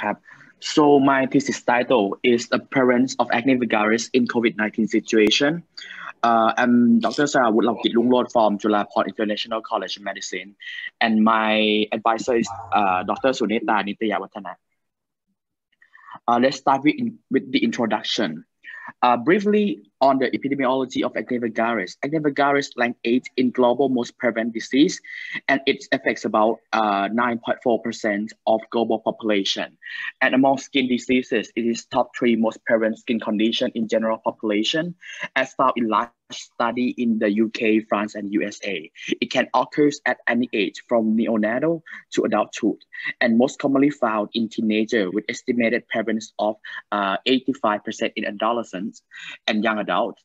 ครับ So my thesis title is the prevalence of acne vulgaris in COVID-19 situation. I'm Dr. Sarawut Laokitrungrote from Julaport International College of Medicine, and my advisor is Dr. Suneta Nityawattana. Let's start with the introduction. Briefly on the epidemiology of acne vulgaris. Acne vulgaris ranks 8 in global most prevalent disease, and it affects about 9.4% of global population. And among skin diseases, it is top 3 most prevalent skin condition in general population, as found in large study in the UK, France, and USA. It can occur at any age from neonatal to adulthood, and most commonly found in teenagers with estimated prevalence of 85% in adolescents and young adults,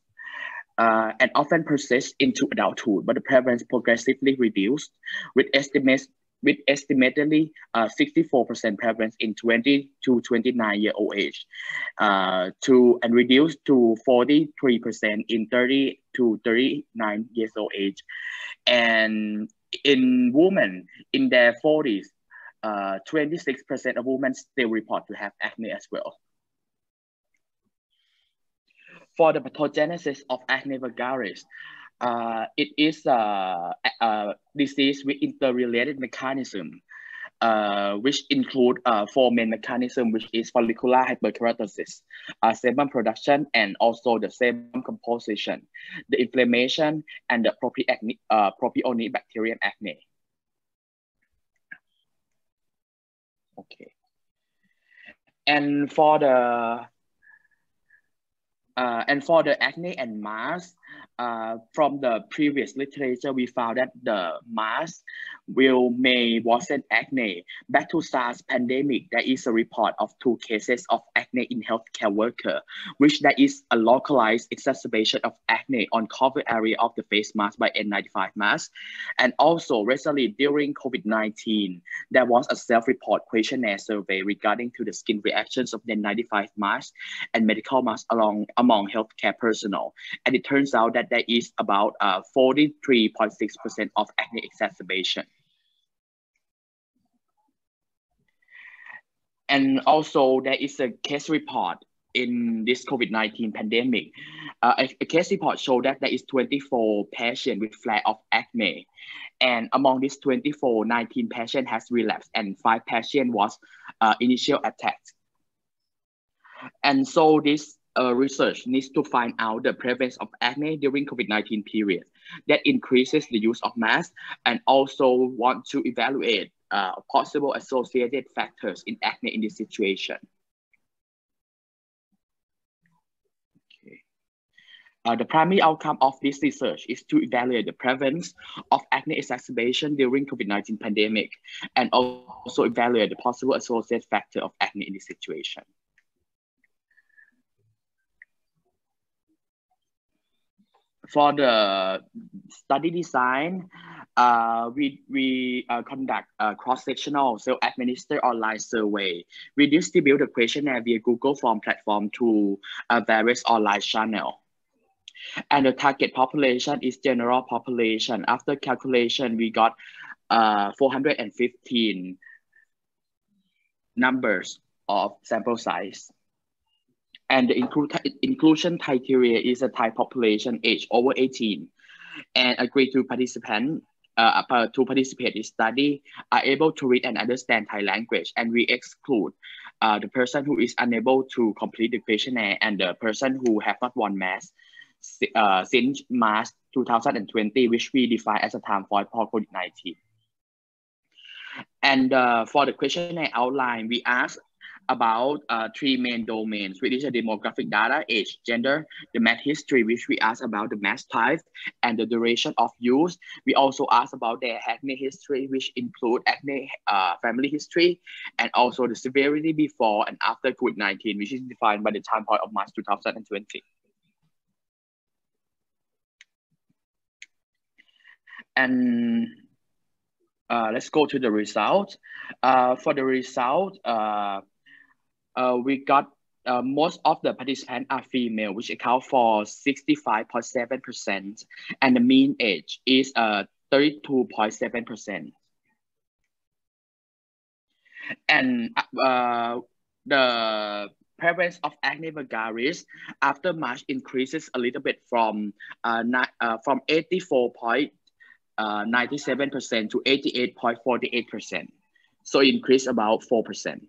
and often persists into adulthood, but the prevalence progressively reduced, with estimatedly 64% prevalence in 20 to 29-year-old age, and reduced to 43% in 30 to 39 years old age. And in women in their 40s, 26% of women still report to have acne as well. For the pathogenesis of acne vulgaris, it is a disease with interrelated mechanism, which include 4 main mechanisms, which is follicular hyperkeratosis, sebum production, and also the sebum composition, the inflammation, and the propionic bacterium acne. Okay. And for the acne and mass, from the previous literature, we found that the mass may worsen acne. Back to SARS pandemic, there is a report of 2 cases of acne in healthcare worker, which there is a localized exacerbation of acne on cover area of the face mask by N95 mask. And also recently during COVID-19, there was a self-report questionnaire survey regarding to the skin reactions of the N95 mask and medical masks among healthcare personnel. And it turns out that there is about 43.6% of acne exacerbation. And also there is a case report in this COVID-19 pandemic. A case report showed that there is 24 patients with flare of acne. And among these 24, 19 patients has relapsed and 5 patients was initial attack. And so this research needs to find out the prevalence of acne during COVID-19 period that increases the use of masks, and also want to evaluate possible associated factors in acne in this situation. Okay. The primary outcome of this research is to evaluate the prevalence of acne exacerbation during COVID-19 pandemic, and also evaluate the possible associated factor of acne in this situation. For the study design, we conduct a cross-sectional self-administered online survey. We distribute the questionnaire via Google Form platform to various online channels. And the target population is general population. After calculation, we got 415 numbers of sample size. And the inclusion criteria is a Thai population age over 18, and agree to participate in this study are able to read and understand Thai language, and we exclude the person who is unable to complete the questionnaire and the person who have not worn mask since March 2020, which we define as a time for COVID-19. And for the questionnaire outline, we ask about 3 main domains, which is the demographic data, age, gender, the mass history, which we ask about the mass type and the duration of use. We also ask about their acne history, which include acne family history, and also the severity before and after COVID-19, which is defined by the time point of March 2020. And let's go to the result. For the result, we got most of the participants are female, which account for 65.7%, and the mean age is 32.7%. And the prevalence of acne vulgaris after March increases a little bit from 84.97% to 88.48%. So increase about 4%.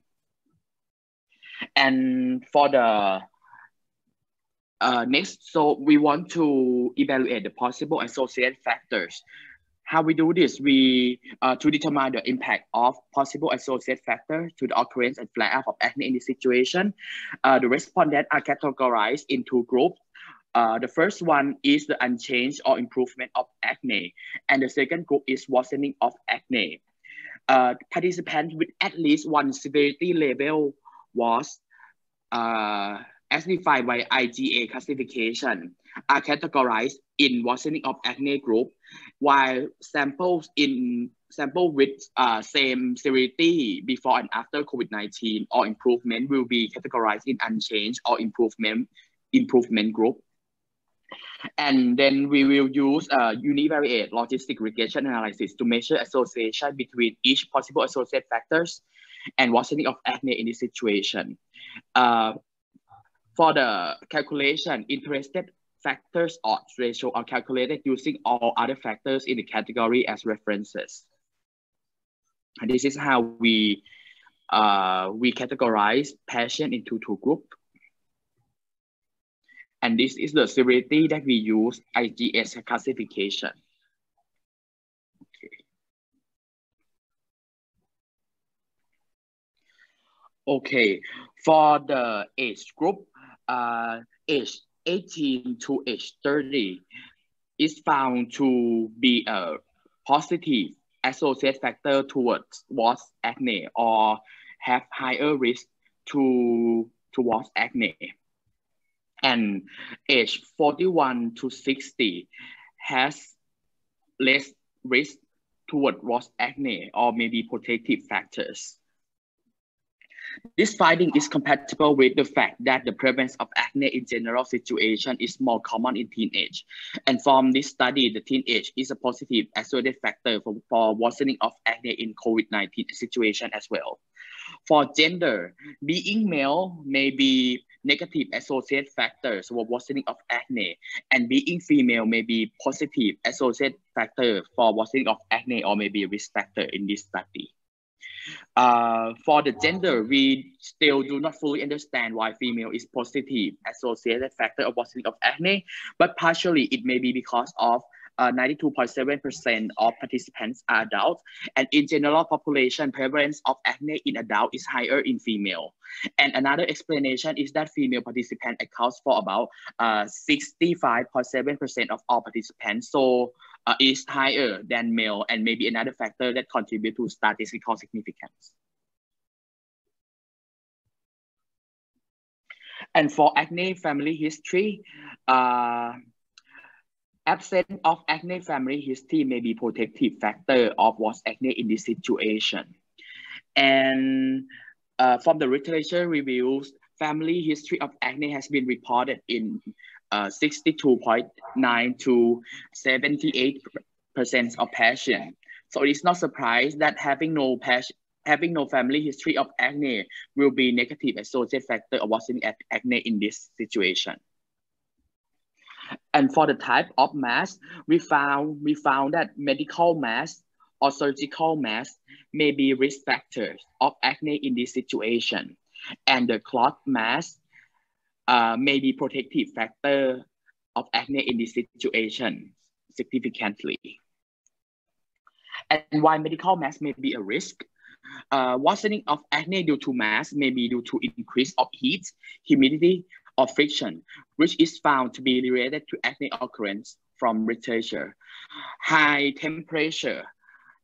And for the next, so we want to evaluate the possible associated factors. How we do this, we to determine the impact of possible associated factors to the occurrence and flare-up of acne in this situation. The respondents are categorized into groups. The first one is the unchanged or improvement of acne, and the second group is worsening of acne. Participants with at least one severity level was as defined by IGA classification are categorized in worsening of acne group, while samples with same severity before and after COVID-19 or improvement will be categorized in unchanged or improvement group. And then we will use univariate logistic regression analysis to measure association between each possible associated factors and worsening of acne in this situation. For the calculation, interested factors odds ratio are calculated using all other factors in the category as references. And this is how we categorize patients into two groups. And this is the severity that we use IGS classification. Okay, for the age group, age 18 to age 30 is found to be a positive associated factor towards acne or have higher risk towards acne. And age 41 to 60 has less risk towards acne or maybe protective factors. This finding is compatible with the fact that the prevalence of acne in general situation is more common in teenage. And from this study, the teenage is a positive associated factor for worsening of acne in COVID-19 situation as well. For gender, being male may be negative associated factors for worsening of acne, and being female may be positive associated factor for worsening of acne or maybe risk factor in this study. For the gender, we still do not fully understand why female is positive associated factor of worsening of acne, but partially it may be because of 92.7% of participants are adults, and in general population, prevalence of acne in adult is higher in female. And another explanation is that female participant accounts for about 65.7% of all participants, so is higher than male, and maybe another factor that contribute to statistical significance. And for acne family history, absence of acne family history may be protective factor of what's acne in this situation. And from the literature reviews, family history of acne has been reported in 62.9 to 78% of patients. So it's not surprised that having no family history of acne will be negative associated factor of worsening acne in this situation. And for the type of mask, we found that medical mask or surgical mask may be risk factors of acne in this situation, and the cloth mask may be protective factor of acne in this situation significantly. And why medical mask may be a risk? Worsening of acne due to mask may be due to increase of heat, humidity, or friction, which is found to be related to acne occurrence from literature. High temperature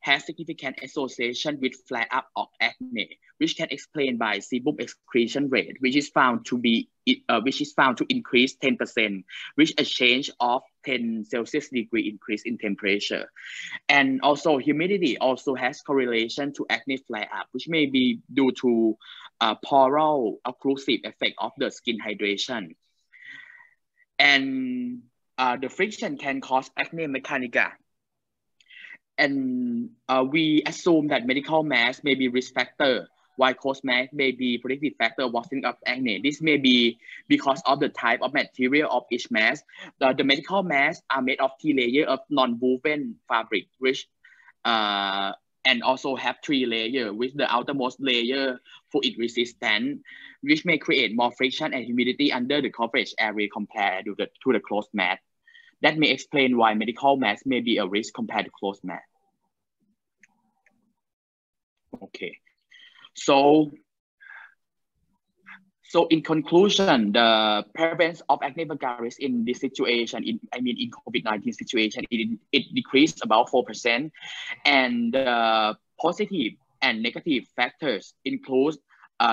has significant association with flare-up of acne, which can explain by sebum excretion rate, which is found to increase 10%, which a change of 10 Celsius degree increase in temperature. And also humidity also has correlation to acne flare-up, which may be due to poral occlusive effect of the skin hydration. And the friction can cause acne mechanica. And we assume that medical mask may be risk factor while closed mass may be predictive factor of worsening of acne. This may be because of the type of material of each mask. The medical masks are made of 3 layers of non-woven fabric, which and also have 3 layers, with the outermost layer fluid resistant, which may create more friction and humidity under the coverage area compared to the closed mask. That may explain why medical masks may be a risk compared to closed mask. Okay, so in conclusion, the prevalence of acne vulgaris in this situation, in COVID-19 situation, it decreased about 4%, and positive and negative factors include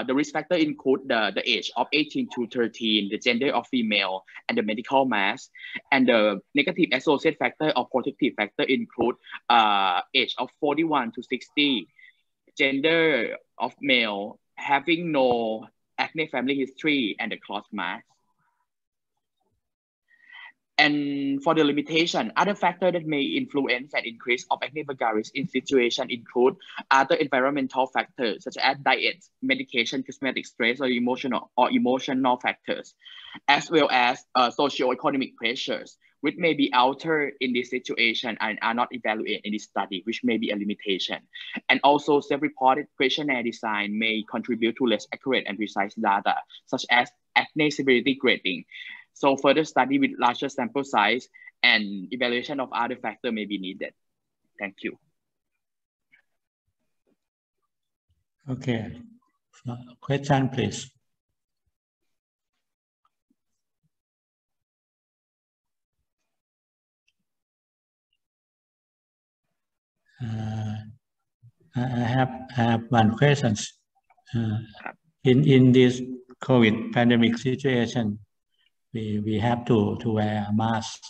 the risk factor include the age of 18 to 13, the gender of female, and the medical mass. And the negative associated factor or protective factor include age of 41 to 60, gender of male, having no acne family history, and the closed mask. And for the limitation, other factors that may influence and increase of acne vulgaris in situation include other environmental factors such as diet, medication, cosmetic stress, or emotional factors, as well as socio-economic pressures, which may be altered in this situation and are not evaluated in this study, which may be a limitation. And also self-reported questionnaire design may contribute to less accurate and precise data, such as acne severity grading. So further study with larger sample size and evaluation of other factors may be needed. Thank you. Okay, question please. I have one question. In this COVID pandemic situation, we have to wear a mask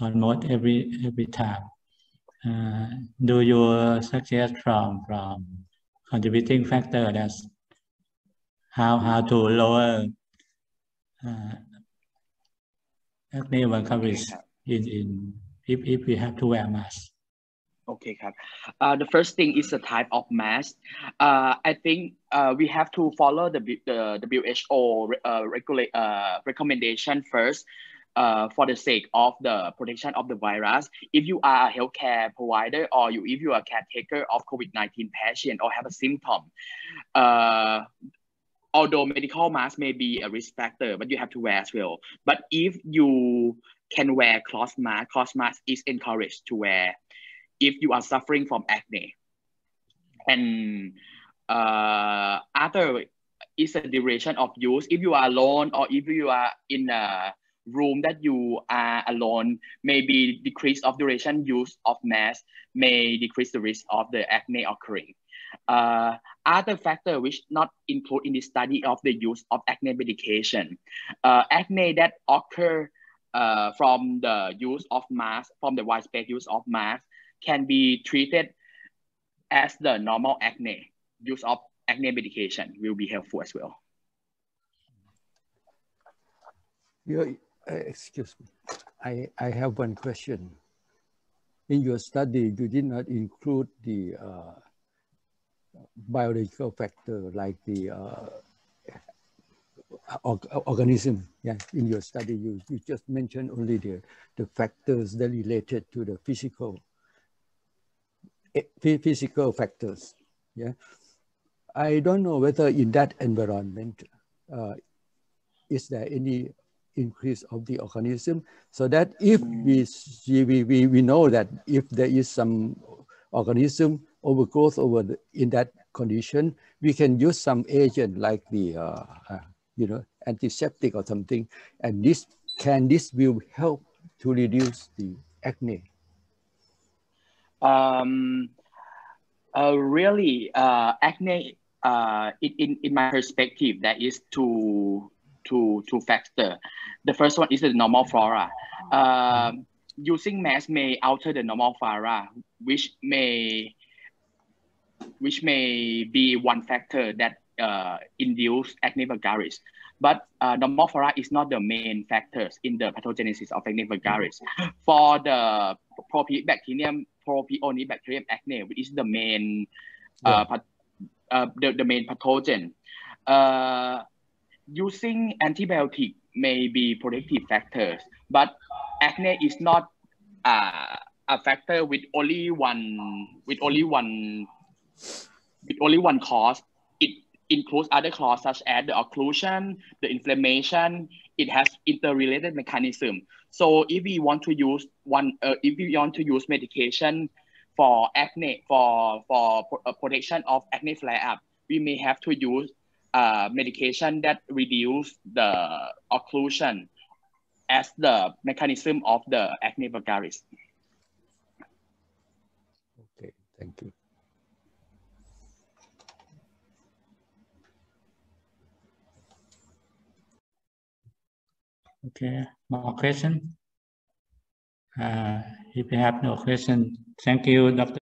almost every time. Do you suggest from contributing factor that's how to lower acne vulgaris if we have to wear a mask? Okay, the first thing is the type of mask. I think we have to follow the WHO recommendation first for the sake of the protection of the virus. If you are a healthcare provider or if you are a caretaker of COVID-19 patient or have a symptom, although medical mask may be a risk factor, but you have to wear as well. But if you can wear cloth mask is encouraged to wear if you are suffering from acne. And other is a duration of use. If you are alone or if you are in a room that you are alone, maybe decrease of duration use of mask may decrease the risk of the acne occurring. Other factor which not include in the study of the use of acne medication. Acne that occur from the use of mask, from the widespread use of mask, can be treated as the normal acne. Use of acne medication will be helpful as well. Excuse me. I have one question. In your study, you did not include the biological factor like the organism. Yeah, in your study, you just mentioned only the factors that related to the physical factors. Yeah, I don't know whether in that environment is there any increase of the organism, so that if we know that if there is some organism overgrowth in that condition, we can use some agent like the antiseptic or something, and this will help to reduce the acne. Really, acne, in my perspective, there is two factors. The first one is the normal flora. Using mask may alter the normal flora, which may be one factor that induce acne vulgaris. But normal flora is not the main factors in the pathogenesis of acne vulgaris. For the propionibacterium acne, which is the main the main pathogen. Using antibiotic may be protective factors, but acne is not a factor with only one cause. It includes other causes such as the occlusion, the inflammation. It has interrelated mechanism. So if we want to use medication for acne, for protection of acne flare-up, we may have to use medication that reduce the occlusion as the mechanism of the acne vulgaris. Okay, thank you. Okay, more question? If you have no question, thank you, Dr.